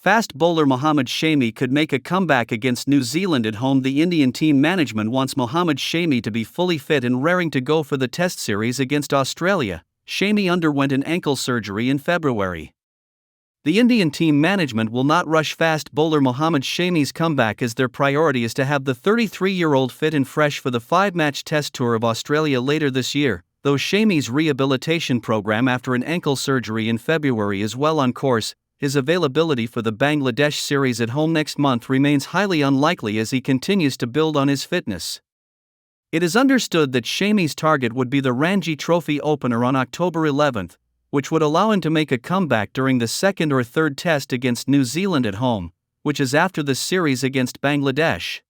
Fast bowler Mohammed Shami could make a comeback against New Zealand at home. The Indian team management wants Mohammed Shami to be fully fit and raring to go for the Test series against Australia. Shami underwent an ankle surgery in February. The Indian team management will not rush fast bowler Mohammed Shami's comeback, as their priority is to have the 33-year-old fit and fresh for the 5-match Test tour of Australia later this year, though Shami's rehabilitation program after an ankle surgery in February is well on course. His availability for the Bangladesh series at home next month remains highly unlikely as he continues to build on his fitness. It is understood that Shami's target would be the Ranji Trophy opener on October 11, which would allow him to make a comeback during the second or third Test against New Zealand at home, which is after the series against Bangladesh.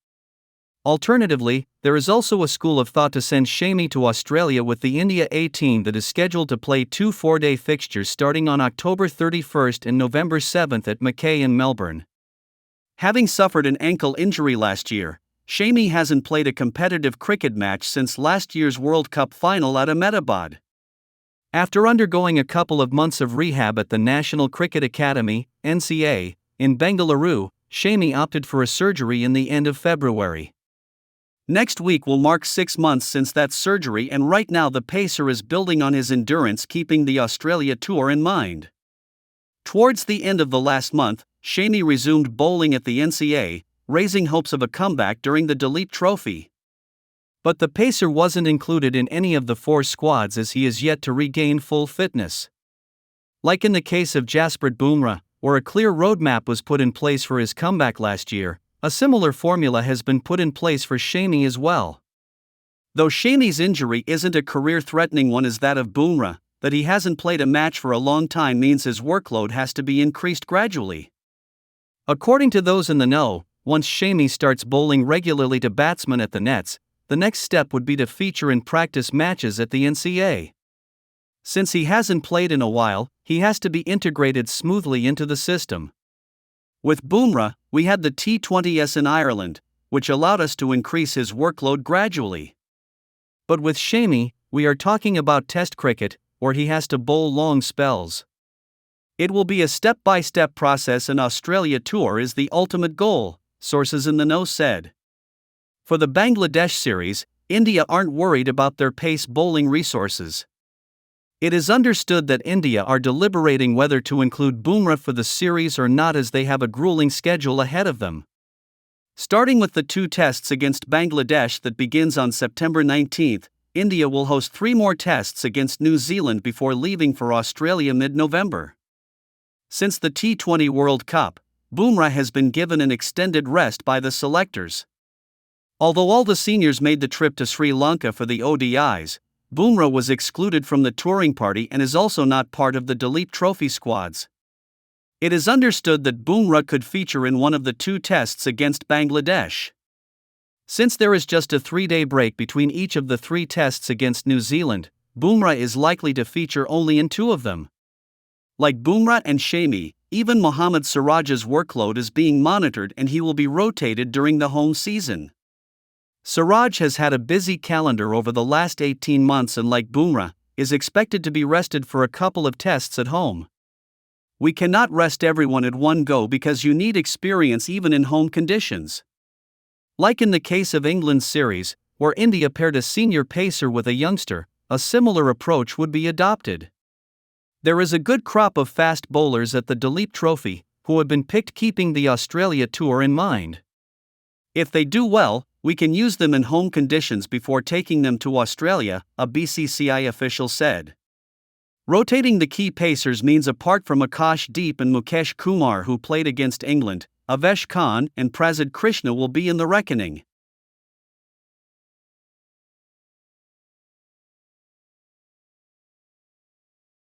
Alternatively, there is also a school of thought to send Shami to Australia with the India A team that is scheduled to play 2 4-day fixtures starting on October 31 and November 7 at Mackay and Melbourne. Having suffered an ankle injury last year, Shami hasn't played a competitive cricket match since last year's World Cup final at Ahmedabad. After undergoing a couple of months of rehab at the National Cricket Academy, NCA, in Bengaluru, Shami opted for a surgery in the end of February. Next week will mark 6 months since that surgery, and right now the pacer is building on his endurance, keeping the Australia tour in mind. Towards the end of the last month, Shami resumed bowling at the NCA, raising hopes of a comeback during the Duleep Trophy. But the pacer wasn't included in any of the 4 squads as he is yet to regain full fitness. Like in the case of Jasprit Bumrah, where a clear roadmap was put in place for his comeback last year, a similar formula has been put in place for Shami as well. Though Shami's injury isn't a career-threatening one as that of Bumrah, that he hasn't played a match for a long time means his workload has to be increased gradually. According to those in the know, once Shami starts bowling regularly to batsmen at the nets, the next step would be to feature in practice matches at the NCA. Since he hasn't played in a while, he has to be integrated smoothly into the system. With Bumrah, we had the T20s in Ireland, which allowed us to increase his workload gradually. But with Shami, we are talking about Test cricket, where he has to bowl long spells. It will be a step-by-step process, and Australia tour is the ultimate goal, sources in the know said. For the Bangladesh series, India aren't worried about their pace bowling resources. It is understood that India are deliberating whether to include Bumrah for the series or not, as they have a grueling schedule ahead of them. Starting with the 2 tests against Bangladesh that begins on September 19, India will host 3 more tests against New Zealand before leaving for Australia mid-November. Since the T20 World Cup, Bumrah has been given an extended rest by the selectors. Although all the seniors made the trip to Sri Lanka for the ODIs, Bumrah was excluded from the touring party and is also not part of the Duleep Trophy squads. It is understood that Bumrah could feature in one of the 2 tests against Bangladesh. Since there is just a 3-day break between each of the 3 tests against New Zealand, Bumrah is likely to feature only in 2 of them. Like Bumrah and Shami, even Mohammad Siraj's workload is being monitored and he will be rotated during the home season. Siraj has had a busy calendar over the last 18 months and, like Bumrah, is expected to be rested for a couple of tests at home. We cannot rest everyone at one go because you need experience even in home conditions. Like in the case of England's series, where India paired a senior pacer with a youngster, a similar approach would be adopted. There is a good crop of fast bowlers at the Duleep Trophy, who have been picked keeping the Australia tour in mind. If they do well, we can use them in home conditions before taking them to Australia, a BCCI official said. Rotating the key pacers means, apart from Akash Deep and Mukesh Kumar who played against England, Avesh Khan and Prasid Krishna will be in the reckoning.